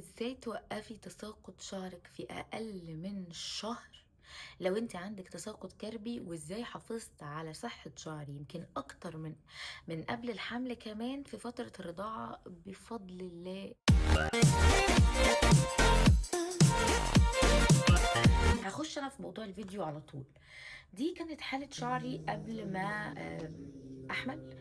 ازاي توقفي تساقط شعرك في اقل من شهر لو انت عندك تساقط كربي، وازاي حافظت على صحة شعري يمكن اكتر من قبل الحمل كمان في فترة الرضاعة بفضل الله. هخش انا في موضوع الفيديو على طول. دي كانت حالة شعري قبل ما احمل.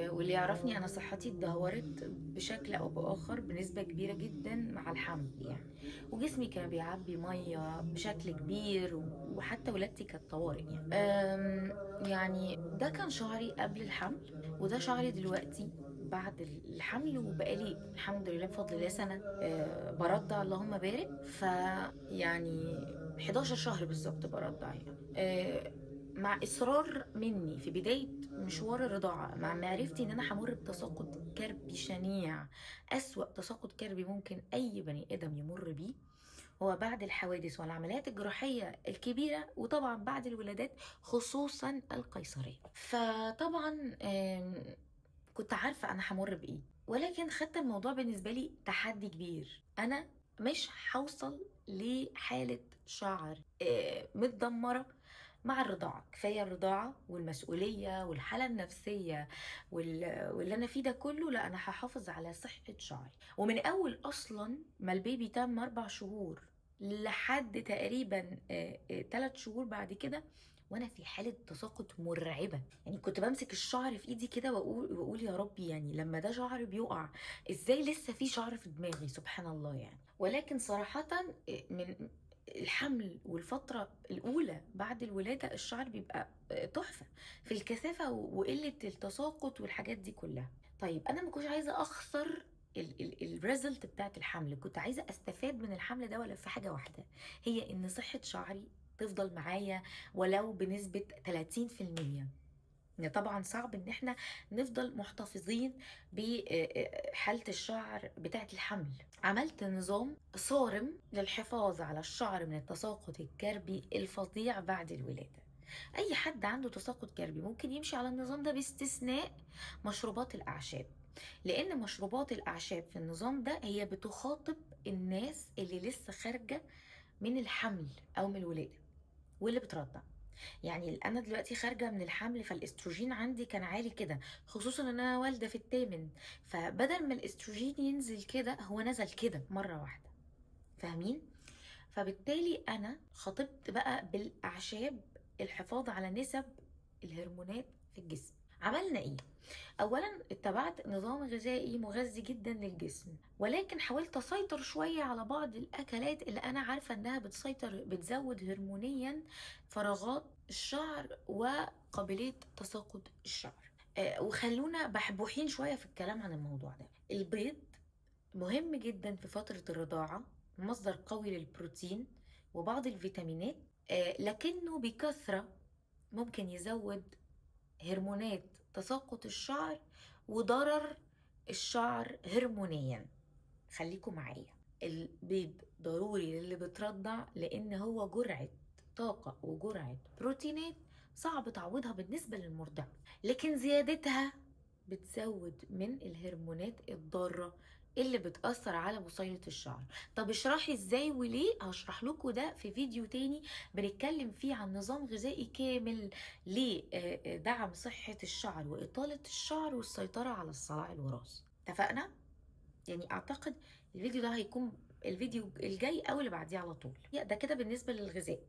واللي يعرفني انا صحتي اتدهورت بشكل او باخر بنسبة كبيرة جدا مع الحمل يعني، وجسمي كان بيعبي مية بشكل كبير وحتى ولادتي كانت طوارئ يعني. يعني ده كان شعري قبل الحمل، وده شعري دلوقتي بعد الحمل، وبقالي الحمد لله بفضل الله سنة برضع اللهم بارك. يعني 11 شهر بالظبط برضع يعني. مع إصرار مني في بداية مشوار الرضاعة، مع معرفتي إن أنا همر بتساقط كربي شنيع، أسوأ تساقط كربي ممكن أي بني آدم يمر بيه، هو بعد الحوادث والعمليات الجراحية الكبيرة، وطبعا بعد الولادات خصوصا القيصرية. فطبعا كنت عارفة أنا همر بإيه، ولكن خدت الموضوع بالنسبة لي تحدي كبير. أنا مش هوصل لحالة شعر متدمرة مع الرضاعة. كفاية الرضاعة والمسؤولية والحالة النفسية واللي أنا فيه ده كله. لا، أنا هحافظ على صحة شعري. ومن أول أصلا ما البيبي تم 4 شهور لحد تقريبا 3 شهور بعد كده، وانا في حاله تساقط مرعبه. يعني كنت بمسك الشعر في ايدي كده واقول يا ربي، يعني لما ده شعر بيقع ازاي لسه في شعر في دماغي؟ سبحان الله يعني. ولكن صراحه من الحمل والفترة الأولى بعد الولادة الشعر بيبقى تحفة في الكثافة وقلة التساقط والحاجات دي كلها. طيب أنا ما كنتش عايزة أخسر الريزلت بتاعت الحمل، كنت عايزة أستفاد من الحمل ده ولا في حاجة واحدة، هي إن صحة شعري تفضل معايا ولو بنسبة 30%. يعني طبعا صعب ان احنا نفضل محتفظين بحالة الشعر بتاعة الحمل. عملت نظام صارم للحفاظ على الشعر من التساقط الكربي الفظيع بعد الولادة. اي حد عنده تساقط كربي ممكن يمشي على النظام ده باستثناء مشروبات الاعشاب، لان مشروبات الاعشاب في النظام ده هي بتخاطب الناس اللي لسه خارجة من الحمل او من الولادة واللي بترضع. يعني انا دلوقتي خارجه من الحمل، فالاستروجين عندي كان عالي كده، خصوصا ان انا والده في الثامن. فبدل ما الاستروجين ينزل كده، هو نزل كده مره واحده. فاهمين؟ فبالتالي انا خاطبت بقى بالاعشاب الحفاظ على نسب الهرمونات في الجسم. عملنا ايه؟ اولا اتبعت نظام غذائي مغذي جدا للجسم، ولكن حاولت اسيطر شويه على بعض الاكلات اللي انا عارفه انها بتزود هرمونيا فراغات الشعر وقابليه تساقط الشعر. وخلونا بحبوحين شويه في الكلام عن الموضوع ده. البيض مهم جدا في فتره الرضاعه، مصدر قوي للبروتين وبعض الفيتامينات، لكنه بكثره ممكن يزود هرمونات تساقط الشعر وضرر الشعر هرمونيا. خليكم معايا، البيض ضروري للي بترضع، لان هو جرعة طاقة وجرعة بروتينات صعب تعويضها بالنسبة للمرضع، لكن زيادتها بتزود من الهرمونات الضارة اللي بتأثر على بصيلة الشعر. طب اشرحي ازاي وليه؟ هشرح لكم ده في فيديو تاني بنتكلم فيه عن نظام غذائي كامل لدعم صحة الشعر وإطالة الشعر والسيطرة على الصلع الوراثي. اتفقنا؟ يعني اعتقد الفيديو ده هيكون الفيديو الجاي او اللي بعديه على طول. ده كده بالنسبة للغذاء.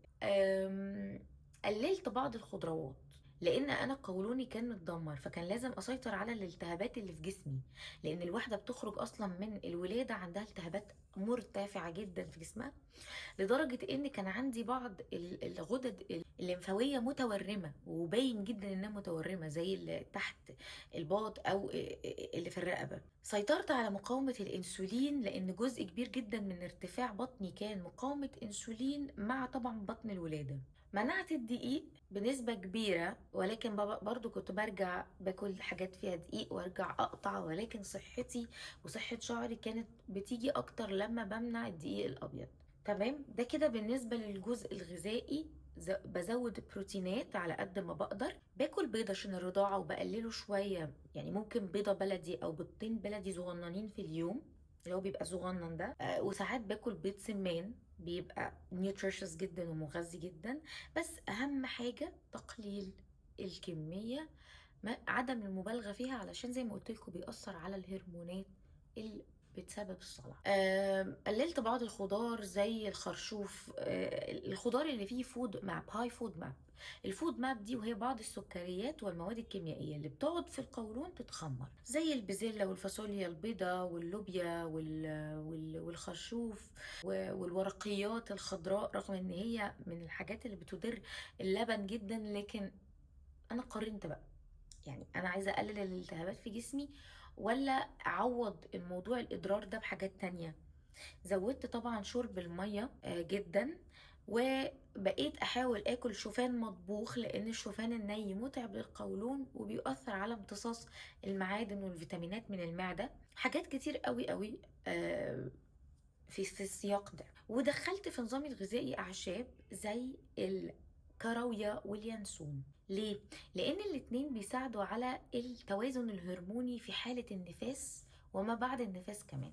قللت بعض الخضروات لان انا قولوني كان متدمر، فكان لازم اسيطر على الالتهابات اللي في جسمي، لان الواحده بتخرج اصلا من الولاده عندها التهابات مرتفعه جدا في جسمها، لدرجة ان كان عندي بعض الغدد الليمفاوية متورمة، وباين جدا انها متورمة زي اللي تحت الباط او اللي في الرقبة. سيطرت على مقاومة الانسولين، لان جزء كبير جدا من ارتفاع بطني كان مقاومة انسولين مع طبعا بطن الولادة. منعت الدقيق بنسبة كبيرة، ولكن برضو كنت برجع باكل حاجات فيها دقيق وارجع اقطع، ولكن صحتي وصحة شعري كانت بتيجي اكتر لما بمنع الدقيق الابيض. تمام، ده كده بالنسبة للجزء الغذائي. بزود بروتينات على قد ما بقدر، باكل بيض عشان الرضاعة وبقلله شوية، يعني ممكن بيضة بلدي او بيضتين بلدي صغننين في اليوم. اللي هو بيبقى صغنن ده. وساعات باكل بيض سمان بيبقى نيوتريشس جدا ومغذي جدا. بس اهم حاجه تقليل الكميه، عدم المبالغه فيها، علشان زي ما قلت لكم بيأثر على الهرمونات اللي بتسبب الصلع. قللت بعض الخضار زي الخرشوف، الخضار اللي فيه فود ماب، هاي فود ماب. الفود ماب دي وهي بعض السكريات والمواد الكيميائية اللي بتقعد في القولون تتخمر، زي البزلة والفاصوليا البيضاء واللوبيا والخرشوف والورقيات الخضراء، رغم ان هي من الحاجات اللي بتضر اللبن جدا. لكن انا قارنت بقى، يعني انا عايزه اقلل الالتهابات في جسمي ولا اعوض الموضوع الاضرار ده بحاجات تانية. زودت طبعا شرب الميه جدا، وبقيت احاول اكل شوفان مطبوخ، لان الشوفان الني متعب للقولون وبيؤثر على امتصاص المعادن والفيتامينات من المعده. حاجات كتير قوي قوي في السياق ده. ودخلت في نظامي الغذائي اعشاب زي الكراويه واليانسون. ليه؟ لان الاتنين بيساعدوا على التوازن الهرموني في حاله النفاس وما بعد النفاس كمان.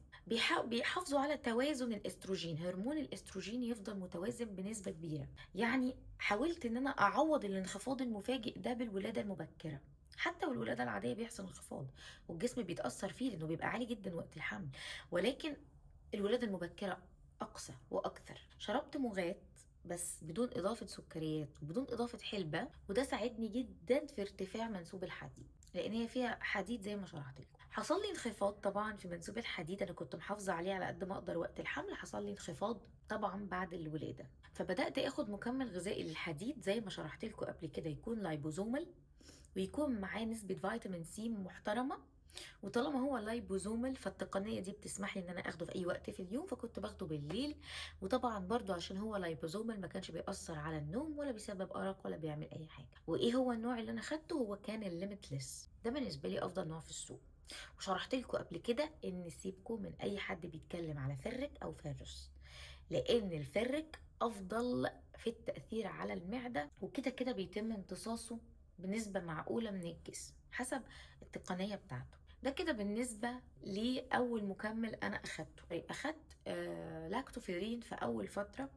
بيحافظوا على توازن الاستروجين، هرمون الاستروجين يفضل متوازن بنسبه كبيره. يعني حاولت ان انا اعوض الانخفاض المفاجئ ده بالولاده المبكره. حتى والولاده العاديه بيحصل انخفاض والجسم بيتاثر فيه لانه بيبقى عالي جدا وقت الحمل، ولكن الولادة المبكرة أقصى وأكثر. شربت مغات بس بدون إضافة سكريات وبدون إضافة حلبة، وده ساعدني جدا في ارتفاع منسوب الحديد، لأن هي فيها حديد زي ما شرحت لكم. حصل لي انخفاض طبعا في منسوب الحديد، أنا كنت محافظة عليه على قد ما أقدر وقت الحمل. حصل لي انخفاض طبعا بعد الولادة، فبدأت أخد مكمل غذائي للحديد زي ما شرحت لكم قبل كده، يكون لايبوزومال ويكون معاه نسبة فيتامين سي محترمة. وطالما هو لايبوزومال فالتقنيه دي بتسمح لي ان انا اخده في اي وقت في اليوم، فكنت باخده بالليل. وطبعا برضو عشان هو لايبوزومال ما كانش بيأثر على النوم ولا بيسبب ارق ولا بيعمل اي حاجه. وايه هو النوع اللي انا خدته؟ هو كان الليميتلس، ده بالنسبه لي افضل نوع في السوق. وشرحت لكم قبل كده ان سيبكم من اي حد بيتكلم على فرك او فيروس، لان الفرك افضل في التأثير على المعدة، وكده كده بيتم امتصاصه بنسبة معقولة من الجسم حسب التقنية بتاعته. ده كده بالنسبة لأول مكمل أنا أخدته. طيب أخدت لاكتوفيرين في أول فترة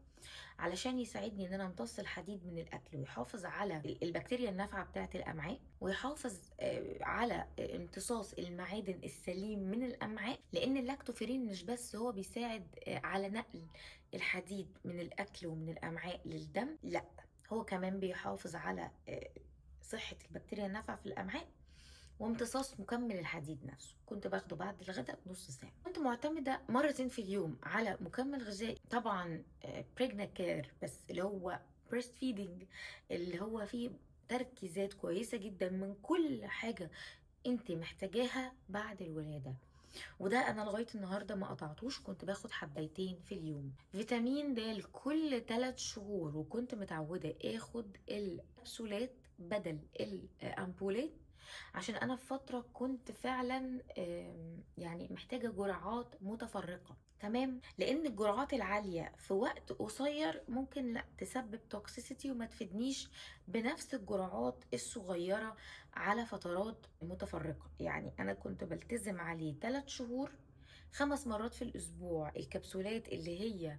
علشان يساعدني ان انا امتص الحديد من الاكل، ويحافظ على البكتيريا النافعه بتاعه الامعاء، ويحافظ على امتصاص المعادن السليم من الامعاء. لان اللاكتوفيرين مش بس هو بيساعد على نقل الحديد من الاكل ومن الامعاء للدم، لا، هو كمان بيحافظ على صحه البكتيريا النافعه في الامعاء وامتصاص مكمل الحديد نفسه. كنت باخده بعد الغداء بنص ساعة. كنت معتمدة مرتين في اليوم على مكمل غذائي، طبعا بريجنا كير، بس اللي هو بريست فيدنج، اللي هو فيه تركيزات كويسة جدا من كل حاجة انت محتاجاها بعد الولادة. وده انا لغايه النهارده ما قطعتوش، كنت باخد حبايتين في اليوم. فيتامين د كل 3 شهور، وكنت متعوده اخد الكبسولات بدل الامبولات، عشان انا في فتره كنت فعلا يعني محتاجه جرعات متفرقه. تمام، لان الجرعات العاليه في وقت قصير ممكن لا تسبب توكسيسيتي وما تفيدنيش بنفس الجرعات الصغيره على فترات متفرقه. يعني انا كنت بلتزم عليه 3 شهور 5 مرات في الاسبوع الكبسولات اللي هي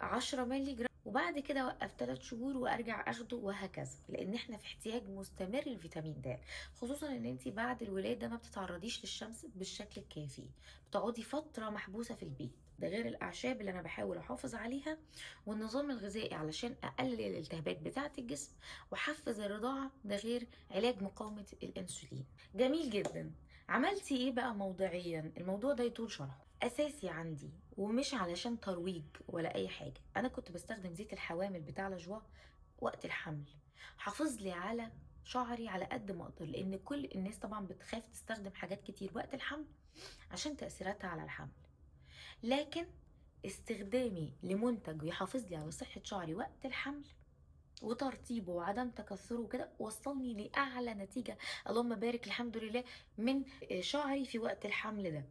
10 مللي جرام، وبعد كده اوقف 3 شهور وارجع اخده، وهكذا. لان احنا في احتياج مستمر للفيتامين د، خصوصا ان انت بعد الولاده ما بتتعرضيش للشمس بالشكل الكافي، بتقعدي فتره محبوسه في البيت. ده غير الاعشاب اللي انا بحاول احافظ عليها، والنظام الغذائي علشان اقلل الالتهابات بتاعه الجسم واحفز الرضاعه، ده غير علاج مقاومه الانسولين. جميل جدا. عملتي ايه بقى موضعيا؟ الموضوع ده يطول شرحه. اساسي عندي ومش علشان ترويج ولا اي حاجه، انا كنت بستخدم زيت الحوامل بتاع لاجوا وقت الحمل، حافظ لي على شعري على قد ما اقدر، لان كل الناس طبعا بتخاف تستخدم حاجات كتير وقت الحمل عشان تاثيراتها على الحمل. لكن استخدامي لمنتج يحافظ لي على صحه شعري وقت الحمل وترطيبه وعدم تكثره وكده وصلني لاعلى نتيجه، اللهم بارك، الحمد لله، من شعري في وقت الحمل ده.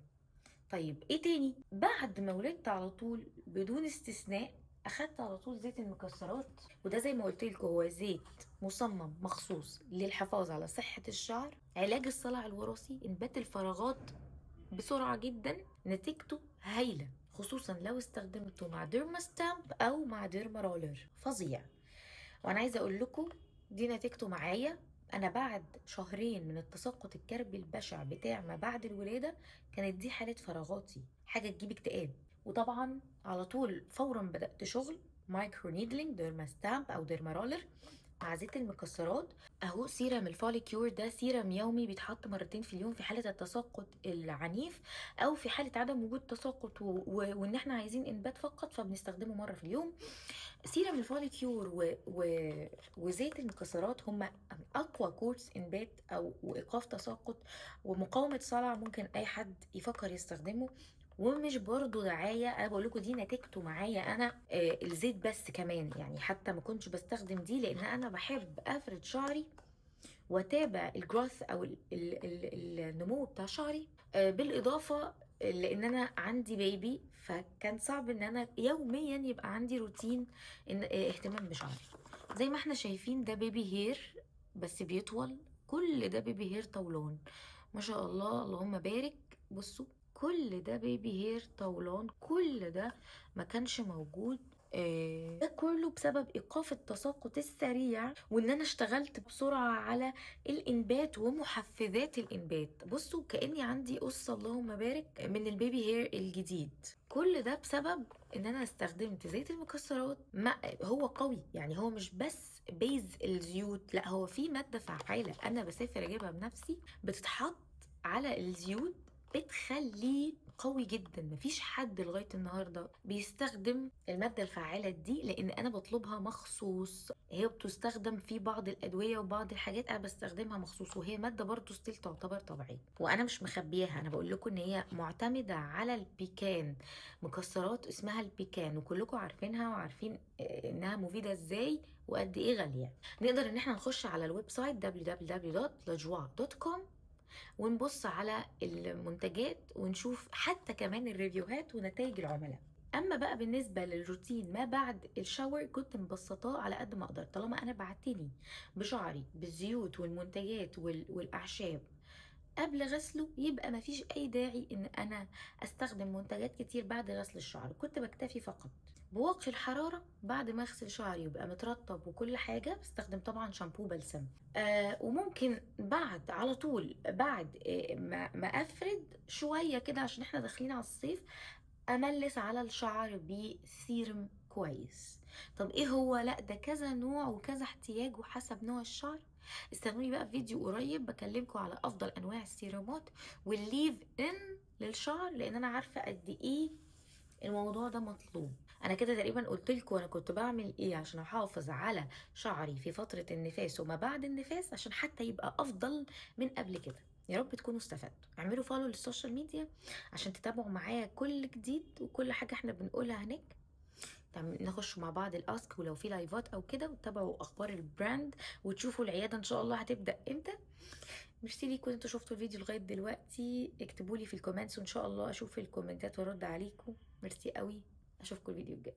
طيب ايه تاني؟ بعد ما ولدت على طول بدون استثناء اخدت على طول زيت المكسرات، وده زي ما قلت لكم هو زيت مصمم مخصوص للحفاظ على صحة الشعر، علاج الصلع الوراثي، انبات الفراغات بسرعة جدا، نتيجته هايلة، خصوصا لو استخدمته مع ديرما ستامب او مع ديرما رولر، فظيع. وانا عايزه اقول لكم دي نتيجته معايا. انا بعد شهرين من التساقط الكربي البشع بتاع ما بعد الولاده، كانت دي حاله فراغاتي، حاجه تجيب اكتئاب. وطبعا على طول فورا بدات شغل مايكرو نيدلينج ديرما ستامب او ديرما رولر مع زيت المكسرات. اهو سيرم الفوليكيور ده سيرم يومي بيتحط مرتين في اليوم في حاله التساقط العنيف، او في حاله عدم وجود تساقط وان احنا عايزين انبات فقط، فبنستخدمه مره في اليوم. سيرم الفوليكيور وزيت المكسرات هما اقوى كورس انبات او وايقاف تساقط ومقاومه صلع ممكن اي حد يفكر يستخدمه. ومش برضو دعايه، انا بقول لكم دي نتيجته معايا انا. الزيت بس كمان يعني، حتى ما كنتش بستخدم دي لان انا بحب افرد شعري واتابع الجروث او النمو بتاع شعري. بالاضافه لان انا عندي بيبي، فكان صعب ان انا يوميا يبقى عندي روتين ان اهتمام بشعري. زي ما احنا شايفين ده بيبي هير بس بيطول، كل ده بيبي هير طولان ما شاء الله اللهم بارك. بصوا كل ده بيبي هير طولان، كل ده ما كانش موجود. ده كله بسبب ايقاف التساقط السريع، وان انا اشتغلت بسرعه على الانبات ومحفزات الانبات. بصوا كاني عندي قصه اللهم بارك من البيبي هير الجديد. كل ده بسبب ان انا استخدمت زيت المكسرات. ما هو قوي يعني، هو مش بس بيز الزيوت، لا هو في ماده فعاله انا بسافر اجيبها بنفسي بتتحط على الزيوت، بتخليه قوي جدا. مفيش حد لغايه النهارده بيستخدم الماده الفعاله دي، لان انا بطلبها مخصوص. هي بتستخدم في بعض الادويه وبعض الحاجات انا بستخدمها مخصوص، وهي ماده برضو ستيل تعتبر طبيعيه، وانا مش مخبياها. انا بقول لكم ان هي معتمده على البيكان، مكسرات اسمها البيكان وكلكم عارفينها وعارفين انها مفيده ازاي وقد ايه غاليه. نقدر ان احنا نخش على الويب سايت www.lajoie.com ونبص على المنتجات ونشوف حتى كمان الريفيوهات ونتائج العملاء. اما بقى بالنسبه للروتين ما بعد الشاور، كنت مبسطاه على قد ما اقدر. طالما انا بعتني بشعري بالزيوت والمنتجات والاعشاب قبل غسله، يبقى مفيش اي داعي ان انا استخدم منتجات كتير بعد غسل الشعر. كنت بكتفي فقط بوقي الحرارة بعد ما اغسل شعري يبقى مترطب وكل حاجة. بستخدم طبعا شامبو بلسم. وممكن بعد على طول بعد ما افرد شوية كده عشان احنا داخلين على الصيف، املس على الشعر بسيرم كويس. طب ايه هو؟ لا ده كذا نوع وكذا احتياج وحسب نوع الشعر. استنوني بقى في فيديو قريب بكلمكم على افضل انواع السيرامات والليف ان للشعر، لان انا عارفه قد ايه الموضوع ده مطلوب. انا كده تقريبا قلت لكم انا كنت بعمل ايه عشان احافظ على شعري في فتره النفاس وما بعد النفاس، عشان حتى يبقى افضل من قبل كده. يا رب تكونوا استفدتوا. اعملوا فولو للسوشيال ميديا عشان تتابعوا معايا كل جديد وكل حاجه احنا بنقولها هناك. نخش مع بعض الاسك ولو في لايفات او كده، وتتابعوا اخبار البراند وتشوفوا العياده ان شاء الله هتبدا امتى. ميرسي ليكم انتوا شفتوا الفيديو لغايه دلوقتي. اكتبوا لي في الكومنتس وان شاء الله اشوف الكومنتات وارد عليكم. ميرسي قوي. اشوفكم الفيديو الجاي.